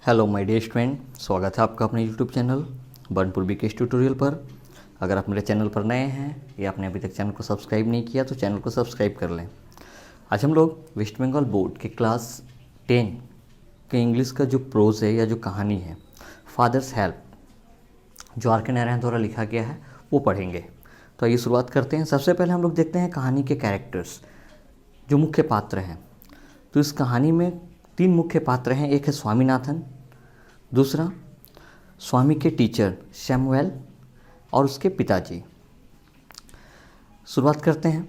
Hello my dear student, स्वागत है आपका अपने YouTube channel Burnpur BKS tutorial पर। अगर आप मेरे चैनल पर नए हैं या आपने अभी तक चैनल को सब्सक्राइब नहीं किया तो चैनल को सब्सक्राइब कर लें। आज हम लोग वेस्ट बंगाल बोर्ड के क्लास 10 के इंग्लिश का जो प्रोज है या जो कहानी है फादर्स हेल्प, जो आर के नारायण द्वारा लिखा गया है, वो पढ़ेंगे। तो आइए शुरुआत करते हैं। सबसे पहले हम लोग देखते हैं कहानी के कैरेक्टर्स, जो मुख्य पात्र हैं। तो इस कहानी में 3 मुख्य पात्र हैं। एक है स्वामीनाथन, दूसरा स्वामी के टीचर सैमुअल और उसके पिताजी। शुरुआत करते हैं।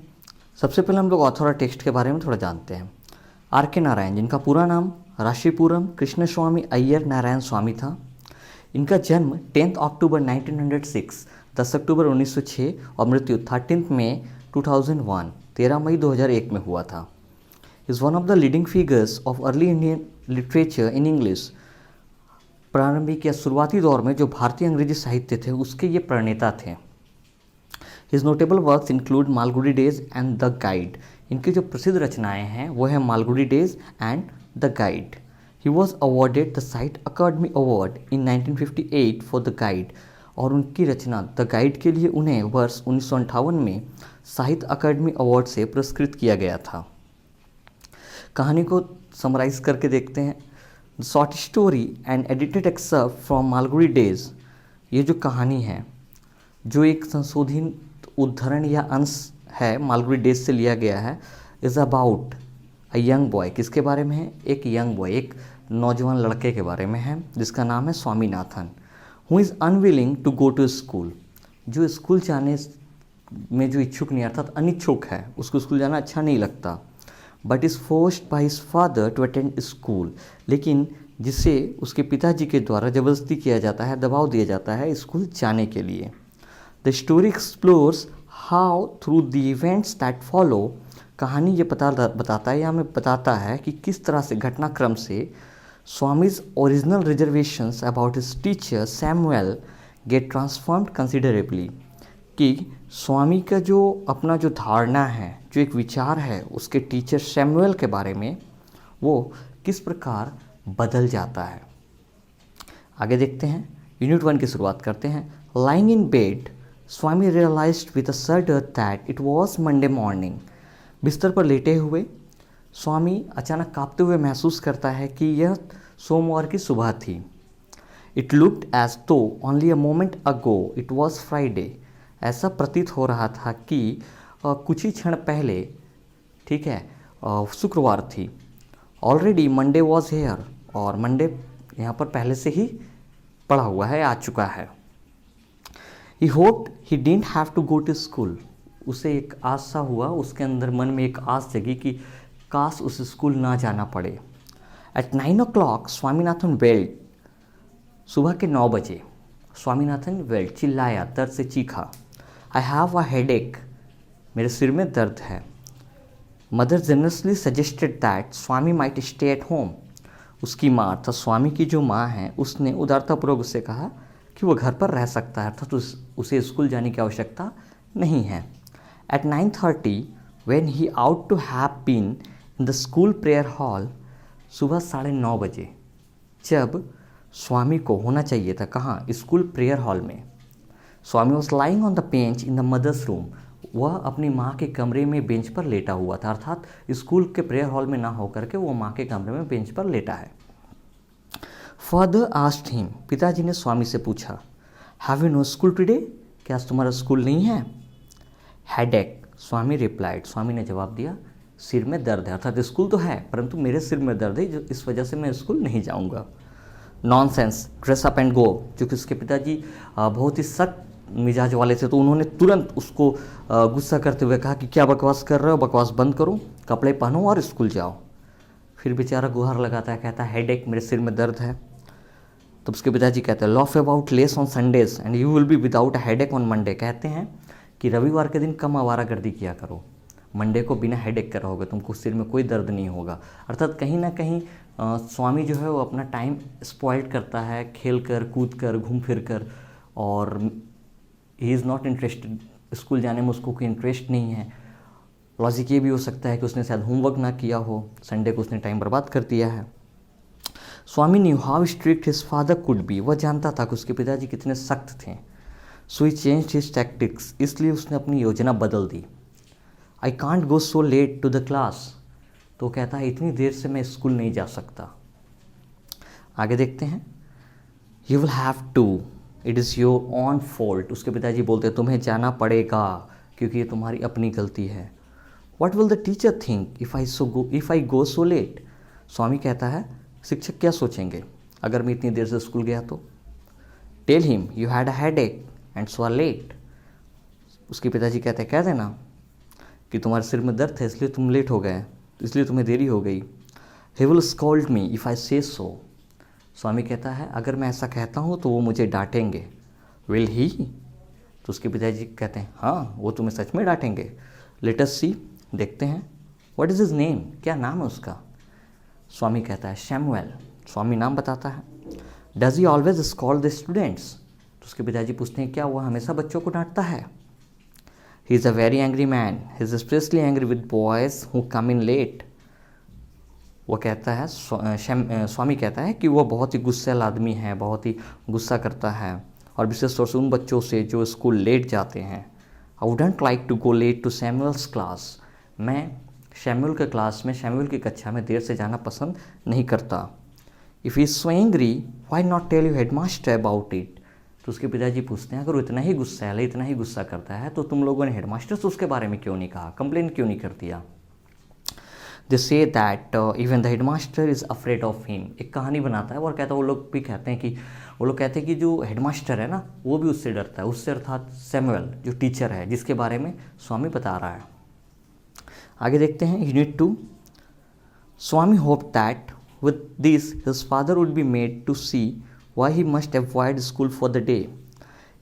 सबसे पहले हम लोग ऑथर और टेक्स्ट के बारे में थोड़ा जानते हैं। आर के नारायण, जिनका पूरा नाम राशीपुरम कृष्ण स्वामी अय्यर नारायण स्वामी था। इनका जन्म 10 अक्टूबर 1906, 10 अक्टूबर 1906 और मृत्यु 13 मई 2001, 13 मई 2001 में हुआ था। Is one of the leading figures of early Indian literature in English. प्रारंभिक या शुरुआती दौर में जो भारतीय अंग्रेजी साहित्य थे उसके ये प्रणेता थे। His notable works include Malgudi days and the guide. इनकी जो प्रसिद्ध रचनाएं हैं वो है Malgudi days and the guide. He was awarded the Sahitya Akademi award in 1958 for the guide. और उनकी रचना द गाइड के लिए उन्हें वर्ष 1958 में साहित्य अकादमी अवार्ड से पुरस्कृत किया गया था। कहानी को समराइज करके देखते हैं। Short story and edited excerpt from Malgudi days. ये जो कहानी है, जो एक संशोधित उद्धरण या अंश है, मालगुडी डेज से लिया गया है। Is about a young boy. किसके बारे में है? एक यंग बॉय, एक नौजवान लड़के के बारे में है, जिसका नाम है Swaminathan. Who is unwilling to go to school. जो स्कूल जाने में जो इच्छुक नहीं, अर्थात अनिच्छुक है, उसको स्कूल जाना अच्छा नहीं लगता। But is forced by his father to attend school. लेकिन जिसे उसके पिताजी के द्वारा जबरदस्ती किया जाता है, दबाव दिया जाता है स्कूल जाने के लिए। The story explores how through the events that follow. कहानी ये बताता है या हमें बताता है कि किस तरह से घटनाक्रम से Swami's original reservations about his teacher Samuel get transformed considerably. कि स्वामी का जो अपना जो धारणा है, जो एक विचार है उसके टीचर सैमुअल के बारे में, वो किस प्रकार बदल जाता है। आगे देखते हैं। यूनिट 1 की शुरुआत करते हैं। Lying in bed, Swami realised with a sudden that it was Monday morning. बिस्तर पर लेटे हुए स्वामी अचानक कांपते हुए महसूस करता है कि यह सोमवार की सुबह थी। इट लुक्ड एज दो only a moment ago it was Friday. ऐसा प्रतीत हो रहा था कि कुछ ही क्षण पहले, ठीक है, शुक्रवार थी। Already Monday was here. और मंडे यहाँ पर पहले से ही पड़ा हुआ है, आ चुका है। He hoped he didn't have to go to school. उसे एक आशा हुआ, उसके अंदर मन में एक आस जगी कि काश उसे स्कूल ना जाना पड़े। At 9 o'clock Swaminathan wailed. सुबह के 9 बजे स्वामीनाथन वेल्ड, चिल्लाया, दर्द से चीखा। आई हैव अ हेडेक। मेरे सिर में दर्द है। Mother generously suggested that Swami might stay at home. उसकी माँ अर्थात स्वामी की जो माँ है, उसने उदारतापूर्वक उससे कहा कि वो घर पर रह सकता है, अर्थात उसे स्कूल जाने की आवश्यकता नहीं है। At 9:30 when he ought to have been in the school prayer hall. सुबह 9:30 बजे जब स्वामी को होना चाहिए था, कहाँ? स्कूल प्रेयर हॉल में। Swami was lying on the bench in the mother's room. वह अपनी माँ के कमरे में बेंच पर लेटा हुआ था, अर्थात स्कूल के प्रेयर हॉल में ना होकर के वो माँ के कमरे में बेंच पर लेटा है। Father asked him. पिताजी ने स्वामी से पूछा, have you know school today? क्या आज तुम्हारा स्कूल नहीं है? हेडेक, स्वामी रिप्लाइड। स्वामी ने जवाब दिया, सिर में दर्द है, अर्थात स्कूल तो है परंतु मेरे सिर में दर्द है, जो इस वजह से मैं स्कूल नहीं जाऊँगा। Nonsense, dress up and go. क्योंकि उसके पिताजी बहुत ही सख्त मिजाज वाले थे, तो उन्होंने तुरंत उसको गुस्सा करते हुए कहा कि क्या बकवास कर रहे हो, बकवास बंद करो, कपड़े पहनो और स्कूल जाओ। फिर बेचारा गुहार लगाता है, कहता है हेडेक, मेरे सिर में दर्द है। तो उसके पिताजी कहते हैं, loaf about less on Sundays and you will be without a headache on Monday. कहते हैं कि रविवार के दिन कम आवारागर्दी किया करो, मंडे को बिना हेडेक कर रहोगे, तुमको सिर में कोई दर्द नहीं होगा। अर्थात कहीं ना कहीं स्वामी जो है वो अपना टाइम स्पॉइल्ड करता है, खेल कर, कूद कर, घूम फिर कर, और he is not interested, school जाने में उसको कोई इंटरेस्ट नहीं है। लॉजिक ये भी हो सकता है कि उसने शायद होमवर्क ना किया हो, संडे को उसने टाइम बर्बाद कर दिया है। Swami knew how strict his father could be, वह जानता था कि उसके पिताजी कितने सख्त थे। So he change his tactics, इसलिए उसने अपनी योजना बदल दी। I can't go so late to the class, तो कहता है इतनी देर से मैं स्कूल नहीं जा सकता। आगे देखते हैं। You will have to, it is your own fault, उसके पिताजी बोलते हैं तुम्हें जाना पड़ेगा क्योंकि ये तुम्हारी अपनी गलती है। What will the teacher think if I go so late, Swami कहता है शिक्षक क्या सोचेंगे अगर मैं इतनी देर से स्कूल गया तो। Tell him you had a headache and so are late, उसके पिताजी कहते हैं कह देना कि तुम्हारे सिर में दर्द है इसलिए तुम लेट हो गए, इसलिए तुम्हें देरी हो गई। He will scold me if I से सो, स्वामी कहता है अगर मैं ऐसा कहता हूँ तो वो मुझे डांटेंगे। विल ही, तो उसके पिताजी कहते हैं हाँ वो तुम्हें सच में डांटेंगे। लेट अस सी, देखते हैं। व्हाट इज़ हिज नेम, क्या नाम है उसका। स्वामी कहता है शैमुएल, स्वामी नाम बताता है। Does he always scold the students, तो उसके पिताजी पूछते हैं क्या वो हमेशा बच्चों को डांटता है। He is a very angry man, he is specially angry with boys who come in late, वो कहता है स्वामी कहता है कि वो बहुत ही गुस्सैल आदमी है, बहुत ही गुस्सा करता है और विशेष तौर से उन बच्चों से जो स्कूल लेट जाते हैं। I wouldn't like to go late to Samuel's class, मैं शैमुअल के क्लास में, शैमुअल की कक्षा में देर से जाना पसंद नहीं करता। If he is so angry why not tell you headmaster about it, तो उसके पिताजी पूछते हैं अगर वो इतना ही गुस्सैल है, इतना ही गुस्सा करता है तो तुम लोगों ने हेडमास्टर से उसके बारे में क्यों नहीं कहा, कंप्लेन क्यों नहीं कर दिया। They say that even the headmaster is afraid of him, एक कहानी बनाता है और कहता है वो लोग भी कहते हैं कि वो लोग कहते हैं कि जो हेडमास्टर है ना वो भी उससे डरता है, उससे अर्थात सैमुअल जो टीचर है जिसके बारे में स्वामी बता रहा है। आगे देखते हैं। Unit 2। Swami hope that with this his father would be made to see why he must avoid school for the day,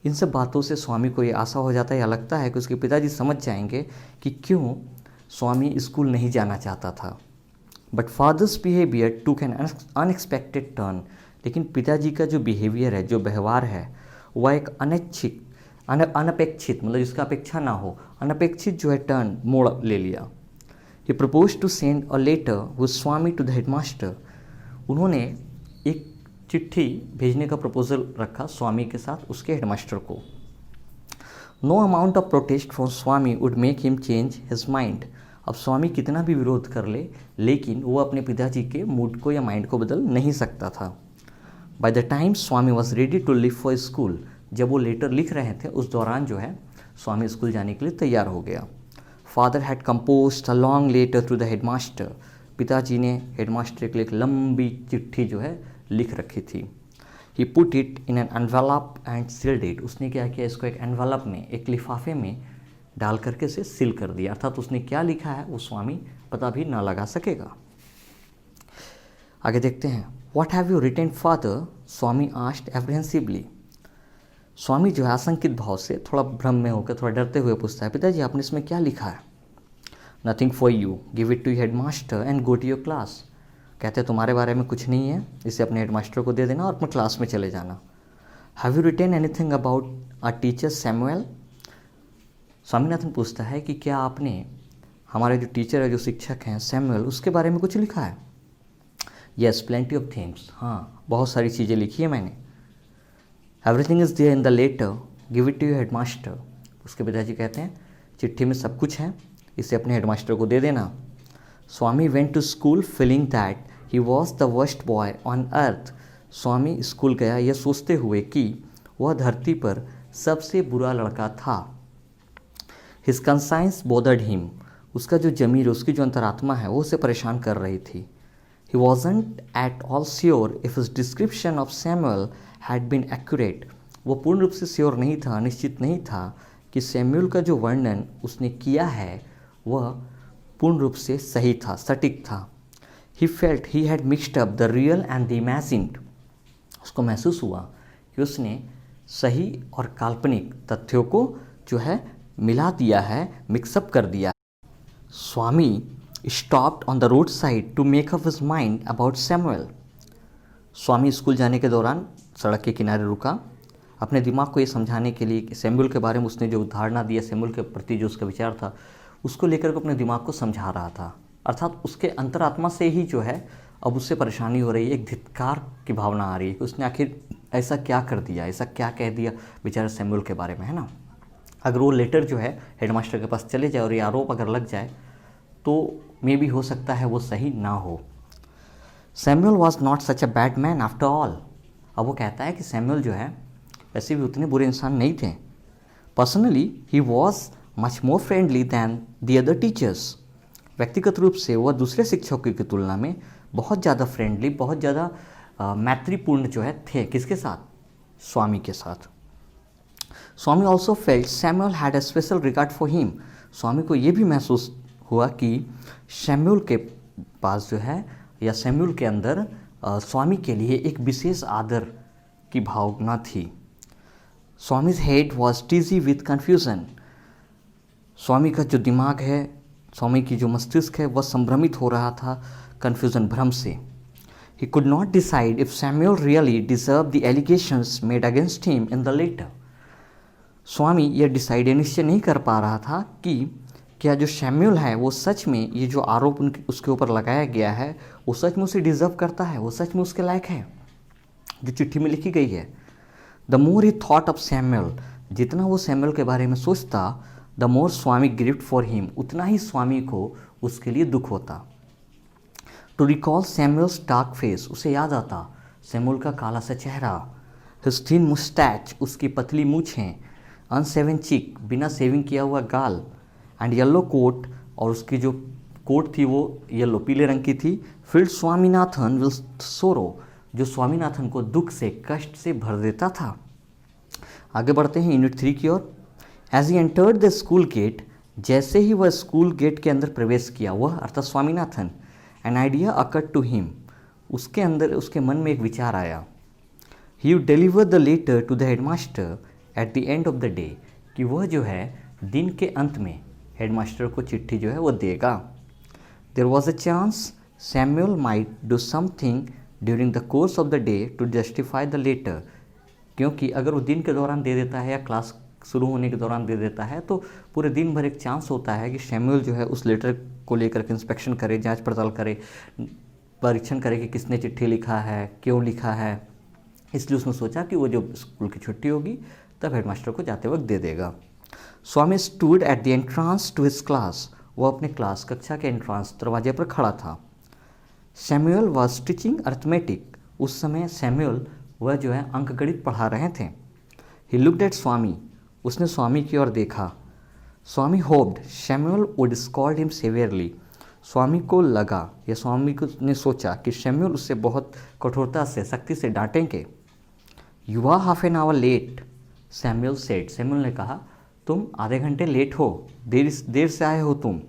इन सब बातों से स्वामी को ये आशा हो जाता है या लगता है कि उसके पिताजी समझ जाएंगे कि क्यों स्वामी स्कूल नहीं जाना चाहता था। बट फादर्स बिहेवियर टूक एन अनएक्सपेक्टेड टर्न, लेकिन पिताजी का जो बिहेवियर है, जो व्यवहार है, वह एक अनपेक्षित मतलब जिसका अपेक्षा ना हो, अनपेक्षित जो है टर्न मोड़ ले लिया। He propose to send a letter with Swami to the headmaster, उन्होंने एक चिट्ठी भेजने का प्रपोजल रखा स्वामी के साथ उसके हेडमास्टर को। No amount of protest from Swami would make him change his mind, अब स्वामी कितना भी विरोध कर ले लेकिन वो अपने पिताजी के मूड को या माइंड को बदल नहीं सकता था। By the time Swami was ready to leave for school, जब वो लेटर लिख रहे थे उस दौरान जो है स्वामी स्कूल जाने के लिए तैयार हो गया। Father had composed a long letter to the headmaster, पिताजी ने हेडमास्टर के लिए एक लंबी चिट्ठी जो है लिख रखी थी। He put it in an envelope and sealed it, उसने क्या किया इसको एक एनवेलप में, एक लिफाफे में डाल करके से सील कर दिया, अर्थात उसने क्या लिखा है वो स्वामी पता भी ना लगा सकेगा। आगे देखते हैं। What have you written father, Swami asked apprehensively, Swami जो है आशंकित भाव से थोड़ा भ्रम में होकर थोड़ा डरते हुए पूछता है पिताजी आपने इसमें क्या लिखा है। Nothing for you, give it to headmaster and go to your class, कहते हैं तुम्हारे बारे में कुछ नहीं है, इसे अपने हेडमास्टर को दे देना और अपने क्लास में चले जाना। Have you written anything about a teacher Samuel, Swaminathan पूछता है कि क्या आपने हमारे जो टीचर है, जो शिक्षक हैं सैमुअल, उसके बारे में कुछ लिखा है। येस प्लेंटी ऑफ थिंग्स, हाँ बहुत सारी चीज़ें लिखी है मैंने। Everything is there in the letter, give it to your headmaster, उसके पिताजी कहते हैं चिट्ठी में सब कुछ है, इसे अपने हेडमास्टर को दे देना। Swami went to school feeling that he was the worst boy on earth, Swami school गया यह सोचते हुए कि वह धरती पर सबसे बुरा लड़का था। हिज कंसाइंस बोदर्ड हिम, उसका जो जमीर, उसकी जो अंतरात्मा है वो उसे परेशान कर रही थी। He wasn't at all sure if his description of Samuel had been accurate, वो पूर्ण रूप से श्योर नहीं था, निश्चित नहीं था कि सैमुअल का जो वर्णन उसने किया है वह पूर्ण रूप से सही था, सटीक था। He felt he had mixed up the real and the imagined, उसको महसूस हुआ कि उसने सही और काल्पनिक तथ्यों को जो है मिला दिया है, मिक्सअप कर दिया। Swami stopped on the road side to make up his mind about Samuel, Swami school जाने के दौरान सड़क के किनारे रुका, अपने दिमाग को ये समझाने के लिए कि सैमुअल के बारे में उसने जो धारणा दी है, सैमुअल के प्रति जो उसका विचार था उसको लेकर के अपने दिमाग को समझा रहा था, अर्थात उसके अंतरात्मा से ही जो है अब उससे परेशानी हो रही है, एक धिक्कार की भावना आ रही है कि उसने आखिर ऐसा क्या कर दिया, ऐसा क्या कह दिया बेचारे सैमुअल के बारे में, है ना। अगर वो लेटर जो है हेडमास्टर के पास चले जाए और ये आरोप अगर लग जाए तो मे भी हो सकता है वो सही ना हो। Samuel was not such a bad man after all. अब वो कहता है कि सैमुअल जो है वैसे भी उतने बुरे इंसान नहीं थे। Personally he was much more friendly than the other teachers. व्यक्तिगत रूप से वह दूसरे शिक्षकों की तुलना में बहुत ज़्यादा फ्रेंडली, बहुत ज़्यादा मैत्रीपूर्ण जो है थे। किसके साथ? स्वामी के साथ। Swami also felt Samuel had a special regard for him. Swami को ये भी महसूस हुआ कि सैमुअल के पास जो है या सैमुअल के अंदर स्वामी के लिए एक विशेष आदर की भावना थी। Swami's head was dizzy with confusion. Swami का जो दिमाग है, स्वामी की जो मस्तिष्क है, वह संभ्रमित हो रहा था कन्फ्यूजन, भ्रम से। He could not decide if Samuel really deserved the allegations made against him in the letter. स्वामी यह डिसाइड निश्चय नहीं कर पा रहा था कि क्या जो सैमुअल है वो सच में ये जो आरोप उसके ऊपर लगाया गया है वो सच में उसे डिजर्व करता है, वो सच में उसके लायक है जो चिट्ठी में लिखी गई है। The more he thought of Samuel, जितना वो सैमुअल के बारे में सोचता, the more Swami grieved for him, उतना ही स्वामी को उसके लिए दुख होता। To recall Samuel's dark face, उसे याद आता सैमुअल का काला सा चेहरा, हिज थिन मुस्टैच, उसकी पतली मूछें, अनसेवन चिक, बिना सेविंग किया हुआ गाल, एंड येलो कोट, और उसकी जो कोट थी वो येलो, पीले रंग की थी। फिल्ड स्वामीनाथन विल सोरो, जो स्वामीनाथन को दुख से, कष्ट से भर देता था। आगे बढ़ते हैं यूनिट 3 की ओर। As he entered the school gate, जैसे ही वह स्कूल गेट के अंदर प्रवेश किया, वह अर्थात Swaminathan, an idea occurred to him, उसके अंदर, उसके मन में एक विचार आया। He would deliver the letter to the headmaster at the end of the day, कि वह जो है दिन के अंत में हेडमास्टर को चिट्ठी जो है वो देगा। There was a chance Samuel might do something during the course of the day to justify the letter, क्योंकि अगर वो दिन के दौरान दे देता है या क्लास शुरू होने के दौरान दे देता है तो पूरे दिन भर एक चांस होता है कि सैमुअल जो है उस लेटर को लेकर के इंस्पेक्शन करे, जांच पड़ताल करे, परीक्षण करे कि किसने चिट्ठी लिखा है, क्यों लिखा है। इसलिए उसने सोचा कि वो जो स्कूल की छुट्टी होगी तब हेडमास्टर को जाते वक्त दे देगा। Swami stood at the entrance to his class, वो अपने क्लास कक्षा के एंट्रांस दरवाजे पर खड़ा था। सैमुअल वॉज टीचिंग अर्थमेटिक, उस समय सैमुअल वह जो है अंकगणित पढ़ा रहे थे। ही लुक्ड एट स्वामी, उसने स्वामी की ओर देखा। Swami hoped Samuel would scold him severely, Swami को लगा या स्वामी ने सोचा कि सैमुअल उससे बहुत कठोरता से, सख्ती से डांटेंगे। You are half an hour late, Samuel said, Samuel ने कहा तुम आधे घंटे लेट हो, देर से आए हो तुम।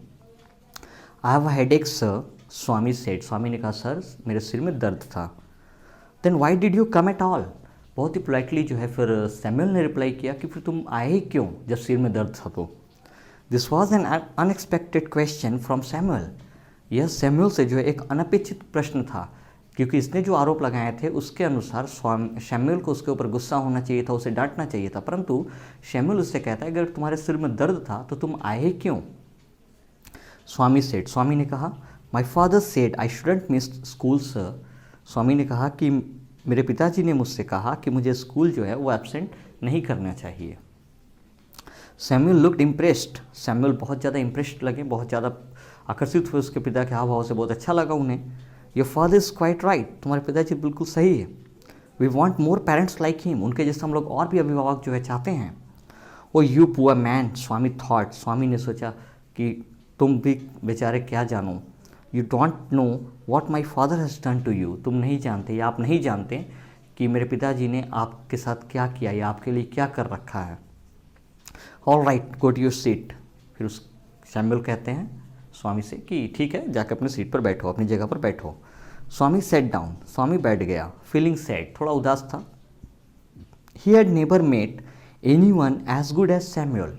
I have a headache sir, Swami said, Swami ने कहा सर मेरे सिर में दर्द था। Then why did you come at all, बहुत ही पोलाइटली जो है फिर सैमुअल ने रिप्लाई किया कि फिर तुम आए ही क्यों जब सिर में दर्द था तो। This was an unexpected question from Samuel, यह सैमुअल से जो है एक अनपेक्षित प्रश्न था, क्योंकि इसने जो आरोप लगाए थे उसके अनुसार सैमुअल को उसके ऊपर गुस्सा होना चाहिए था, उसे डांटना चाहिए था, परंतु सैमुअल उससे कहता है अगर तुम्हारे सिर में दर्द था तो तुम आए ही क्यों। स्वामी सेड, स्वामी ने कहा my father said I shouldn't miss school sir, Swami ने कहा कि मेरे पिताजी ने मुझसे कहा कि मुझे स्कूल जो है वो एब्सेंट नहीं करना चाहिए। सैमुअल लुक्ड इम्प्रेस्ड, सैमुअल बहुत ज़्यादा इम्प्रेस्ड लगे, बहुत ज़्यादा आकर्षित हुए उसके पिता के हाव भाव से, बहुत अच्छा लगा उन्हें। Your father is quite right, तुम्हारे पिताजी बिल्कुल सही है। We want more parents like him, उनके जैसे हम लोग और भी अभिभावक जो है चाहते हैं। Oh you poor man, Swami thought, Swami ने सोचा कि तुम भी बेचारे क्या जानो। You don't know what my father has done to you, तुम नहीं जानते या आप नहीं जानते कि मेरे पिताजी ने आपके साथ क्या किया या आपके लिए क्या कर रखा है। All right go to your seat, फिर उस सैमुअल कहते हैं स्वामी से कि ठीक है जाकर अपनी सीट पर बैठो, अपनी जगह पर बैठो। स्वामी सेट डाउन, स्वामी बैठ गया, फीलिंग सैड, थोड़ा उदास था। He had never met anyone as good as Samuel,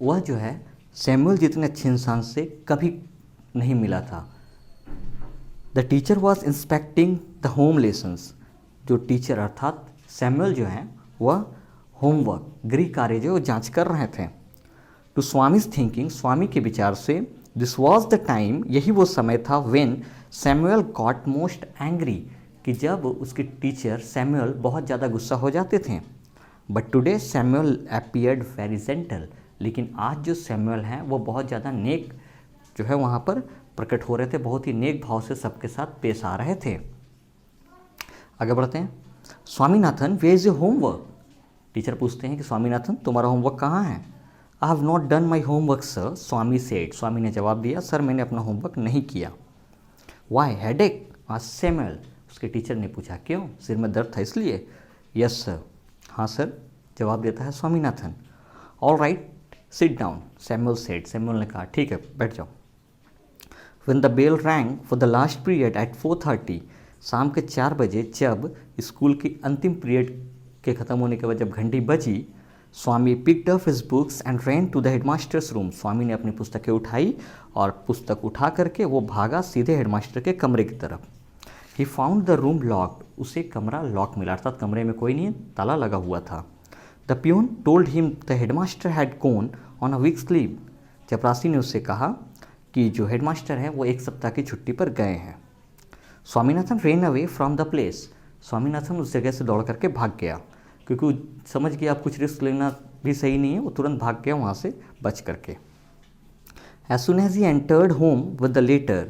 वह जो है सैमुअल जितने अच्छे इंसान से कभी नहीं मिला था। The teacher was inspecting the home lessons, जो टीचर अर्थात सैमुअल जो हैं वह होमवर्क, गृह कार्य जो जांच कर रहे थे। टू स्वामीज थिंकिंग, स्वामी के विचार से दिस वॉज द टाइम, यही वो समय था, when Samuel got most angry, कि जब उसके टीचर सैमुअल बहुत ज़्यादा गुस्सा हो जाते थे। But today Samuel appeared very gentle, लेकिन आज जो सैमुअल हैं वो बहुत ज़्यादा नेक जो है वहाँ पर प्रकट हो रहे थे, बहुत ही नेक भाव से सबके साथ पेश आ रहे थे। आगे बढ़ते हैं। Swaminathan, where is your homework? Teacher पूछते हैं कि स्वामीनाथन तुम्हारा होमवर्क कहाँ है? I have not done my homework sir, Swami said, Swami ने जवाब दिया, सर मैंने अपना होमवर्क नहीं किया। Why headache? आज सैमुअल, उसके टीचर ने पूछा, क्यों, सिर में दर्द था इसलिए? यस सर, हाँ सर, जवाब देता है Swaminathan. All right sit down, Samuel said, Samuel ने कहा ठीक है बैठ जाओ। When the bell rang for the last period at 4:30, शाम के 4 बजे जब स्कूल की अंतिम पीरियड के ख़त्म होने के बाद जब घंटी बजी, स्वामी picked up his books and ran to the headmaster's room, स्वामी ने अपनी पुस्तकें उठाई और पुस्तक उठा करके वो भागा सीधे हेडमास्टर के कमरे की तरफ। He found the room locked, उसे कमरा लॉक मिला, अर्थात कमरे में कोई नहीं, ताला लगा हुआ था। The peon told him the headmaster had gone on a week's leave, चपरासी ने उससे कहा कि जो हेडमास्टर है वो 1 सप्ताह की छुट्टी पर गए हैं। Swaminathan rain away from the place, Swaminathan उस जगह से दौड़ करके भाग गया, क्योंकि वो समझ गया आप कुछ रिस्क लेना भी सही नहीं है, वो तुरंत भाग गया वहाँ से बच करके। As soon as he entered home with the letter,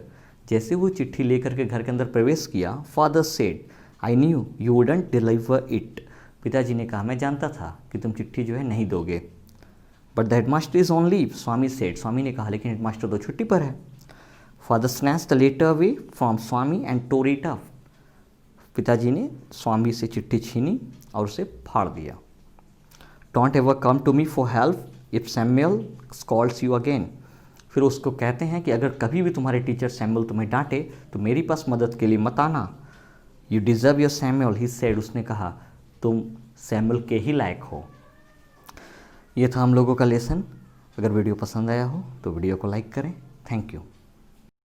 जैसे वो चिट्ठी लेकर के घर के अंदर प्रवेश किया, father said I knew you wouldn't deliver it, पिताजी ने कहा मैं जानता था कि तुम चिट्ठी जो है नहीं दोगे। But the headmaster is on leave, Swami said, Swami ने कहा लेकिन हेडमास्टर तो छुट्टी पर है। Father snatch the letter away from Swami and tore it up, पिताजी ने स्वामी से चिट्ठी छीनी और उसे फाड़ दिया। Don't ever come to me for help if Samuel scolds you again, फिर उसको कहते हैं कि अगर कभी भी तुम्हारे टीचर सैमुअल तुम्हें डांटे तो मेरे पास मदद के लिए मत आना। You deserve your Samuel, he said, उसने कहा तुम सैमुअल के ही लायक हो। ये था हम लोगों का लेसन। अगर वीडियो पसंद आया हो तो वीडियो को लाइक करें। Thank you.